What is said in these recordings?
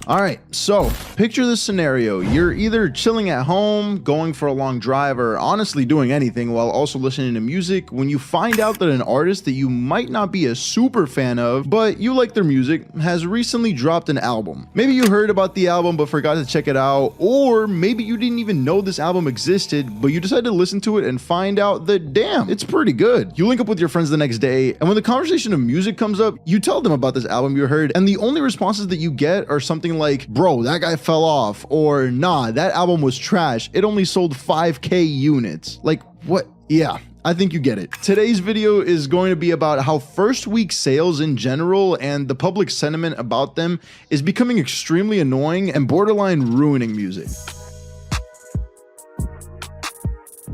Alright, so picture this scenario. You're either chilling at home, going for a long drive, or honestly doing anything while also listening to music when you find out that an artist that you might not be a super fan of, but you like their music, has recently dropped an album. Maybe you heard about the album but forgot to check it out, or maybe you didn't even know this album existed, but you decided to listen to it and find out that, damn, it's pretty good. You link up with your friends the next day, and when the conversation of music comes up, you tell them about this album you heard, and the only responses that you get are something like, bro, that guy fell off, or nah, that album was trash, it only sold 5K units. Like, what? Yeah, I think you get it. Today's video is going to be about how first week sales in general and the public sentiment about them is becoming extremely annoying and borderline ruining music.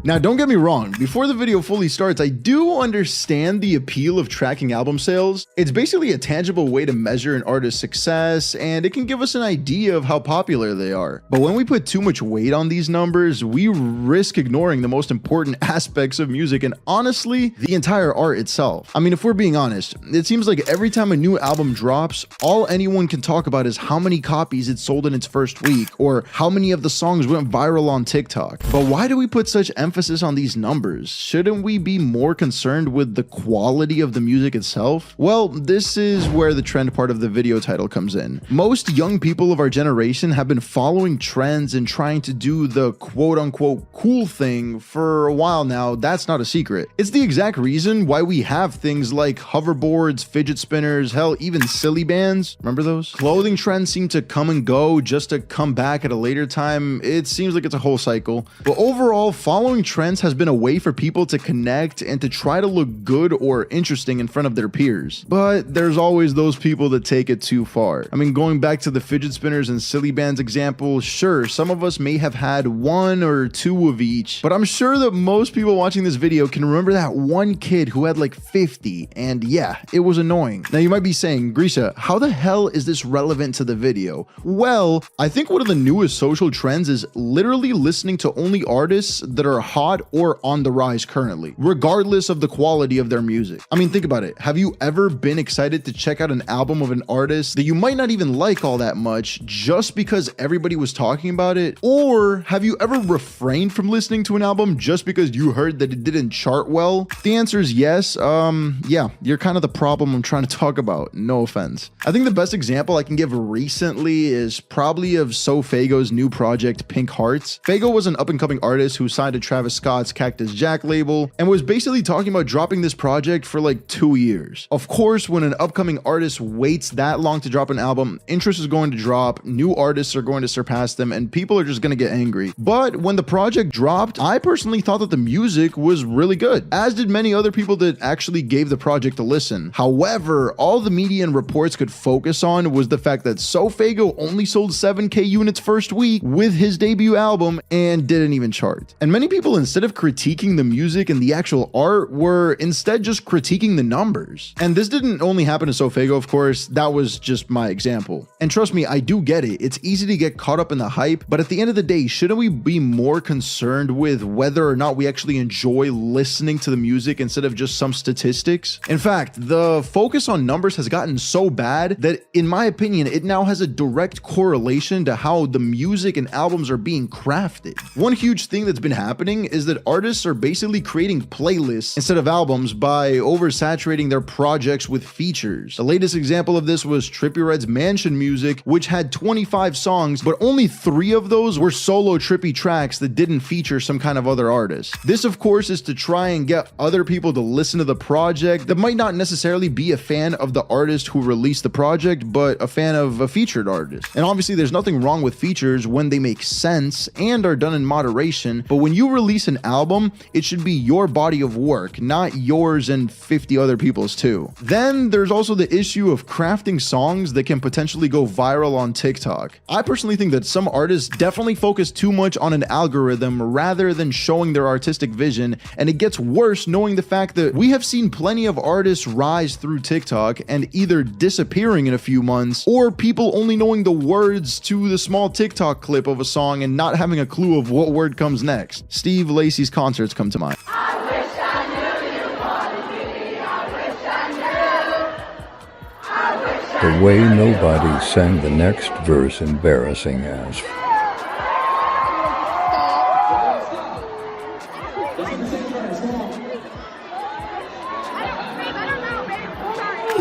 Now, don't get me wrong, before the video fully starts, I do understand the appeal of tracking album sales. It's basically a tangible way to measure an artist's success, and it can give us an idea of how popular they are. But when we put too much weight on these numbers, we risk ignoring the most important aspects of music and honestly, the entire art itself. I mean, if we're being honest, it seems like every time a new album drops, all anyone can talk about is how many copies it sold in its first week, or how many of the songs went viral on TikTok. But why do we put such emphasis on these numbers? Shouldn't we be more concerned with the quality of the music itself? Well, this is where the trend part of the video title comes in. Most young people of our generation have been following trends and trying to do the quote-unquote cool thing for a while now. That's not a secret. It's the exact reason why we have things like hoverboards, fidget spinners, hell, even silly bands. Remember those? Clothing trends seem to come and go just to come back at a later time. It seems like it's a whole cycle. But overall, following trends has been a way for people to connect and to try to look good or interesting in front of their peers. But there's always those people that take it too far. I mean, going back to the fidget spinners and silly bands example, sure, some of us may have had one or two of each, but I'm sure that most people watching this video can remember that one kid who had like 50, and yeah, it was annoying. Now you might be saying, Grishuh, how the hell is this relevant to the video? Well, I think one of the newest social trends is literally listening to only artists that are hot or on the rise currently, regardless of the quality of their music. I mean, think about it. Have you ever been excited to check out an album of an artist that you might not even like all that much just because everybody was talking about it? Or have you ever refrained from listening to an album just because you heard that it didn't chart well? The answer is yes. Yeah, you're kind of the problem I'm trying to talk about. No offense. I think the best example I can give recently is probably of Fago's new project, Pink Hearts. Fago was an up-and-coming artist who signed to Travis Scott's Cactus Jack label and was basically talking about dropping this project for like 2 years. Of course, when an upcoming artist waits that long to drop an album, interest is going to drop, new artists are going to surpass them, and people are just going to get angry. But when the project dropped, I personally thought that the music was really good, as did many other people that actually gave the project a listen. However, all the media and reports could focus on was the fact that Fago only sold 7K units first week with his debut album and didn't even chart. And many people, instead of critiquing the music and the actual art, were instead just critiquing the numbers. And this didn't only happen to Fago, of course, that was just my example. And trust me, I do get it. It's easy to get caught up in the hype, but at the end of the day, shouldn't we be more concerned with whether or not we actually enjoy listening to the music instead of just some statistics? In fact, the focus on numbers has gotten so bad that, in my opinion, it now has a direct correlation to how the music and albums are being crafted. One huge thing that's been happening is that artists are basically creating playlists instead of albums by oversaturating their projects with features. The latest example of this was Trippie Redd's Mansion Music, which had 25 songs, but only 3 of those were solo Trippie tracks that didn't feature some kind of other artist. This, of course, is to try and get other people to listen to the project that might not necessarily be a fan of the artist who released the project, but a fan of a featured artist. And obviously, there's nothing wrong with features when they make sense and are done in moderation, but when you release an album, it should be your body of work, not yours and 50 other people's too. Then there's also the issue of crafting songs that can potentially go viral on TikTok. I personally think that some artists definitely focus too much on an algorithm rather than showing their artistic vision, and it gets worse knowing the fact that we have seen plenty of artists rise through TikTok and either disappearing in a few months, or people only knowing the words to the small TikTok clip of a song and not having a clue of what word comes next. Steve Lacy's concerts come to mind. I wish I knew you wanted me. I wish I knew. I wish The way nobody sang the next verse embarrassing as.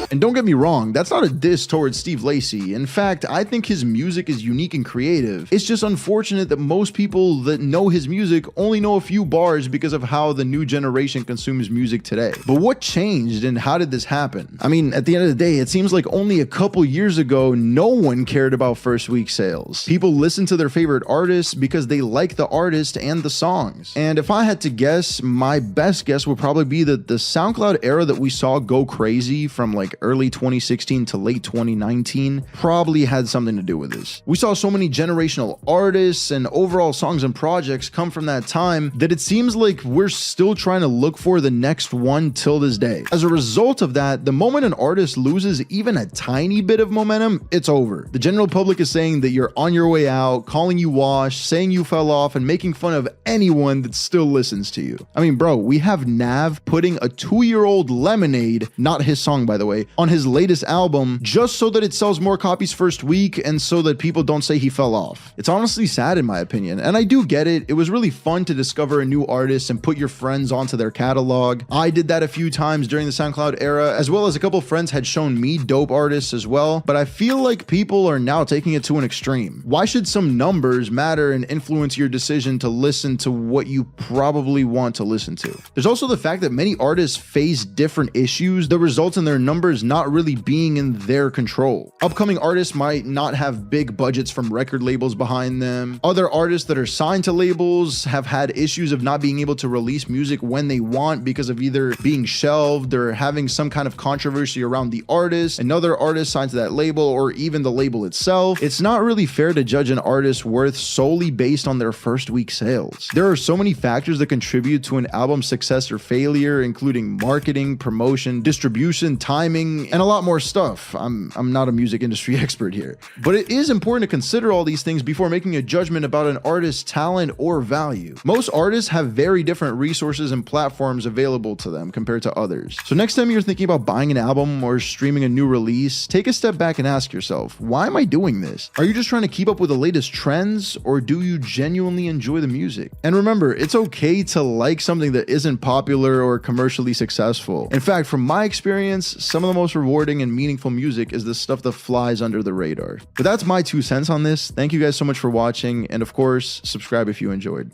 And don't get me wrong, that's not a diss towards Steve Lacy. In fact, I think his music is unique and creative. It's just unfortunate that most people that know his music only know a few bars because of how the new generation consumes music today. But what changed and how did this happen? I mean, at the end of the day, it seems like only a couple years ago, no one cared about first week sales. People listened to their favorite artists because they like the artist and the songs. And if I had to guess, my best guess would probably be that the SoundCloud era that we saw go crazy from like early 2016 to late 2019 probably had something to do with this. We saw so many generational artists and overall songs and projects come from that time that it seems like we're still trying to look for the next one till this day. As a result of that, the moment an artist loses even a tiny bit of momentum, it's over. The general public is saying that you're on your way out, calling you washed, saying you fell off, and making fun of anyone that still listens to you. I mean, bro, we have Nav putting a 2-year-old Lemonade, not his song by the way, on his latest album just so that it sells more copies first week and so that people don't say he fell off. It's honestly sad in my opinion, and I do get it. It was really fun to discover a new artist and put your friends onto their catalog. I did that a few times during the SoundCloud era, as well as a couple friends had shown me dope artists as well, but I feel like people are now taking it to an extreme. Why should some numbers matter and influence your decision to listen to what you probably want to listen to? There's also the fact that many artists face different issues that result in their numbers not really being in their control. Upcoming artists might not have big budgets from record labels behind them. Other artists that are signed to labels have had issues of not being able to release music when they want because of either being shelved or having some kind of controversy around the artist, another artist signed to that label, or even the label itself. It's not really fair to judge an artist's worth solely based on their first week sales. There are so many factors that contribute to an album's success or failure, including marketing, promotion, distribution, timing, and a lot more stuff. I'm not a music industry expert here, but it is important to consider all these things before making a judgment about an artist's talent or value. Most artists have very different resources and platforms available to them compared to others. So next time you're thinking about buying an album or streaming a new release, take a step back and ask yourself, why am I doing this? Are you just trying to keep up with the latest trends, or do you genuinely enjoy the music? And remember, it's okay to like something that isn't popular or commercially successful. In fact, from my experience, some of the most rewarding and meaningful music is the stuff that flies under the radar. But that's my 2 cents on this. Thank you guys so much for watching, and of course, subscribe if you enjoyed.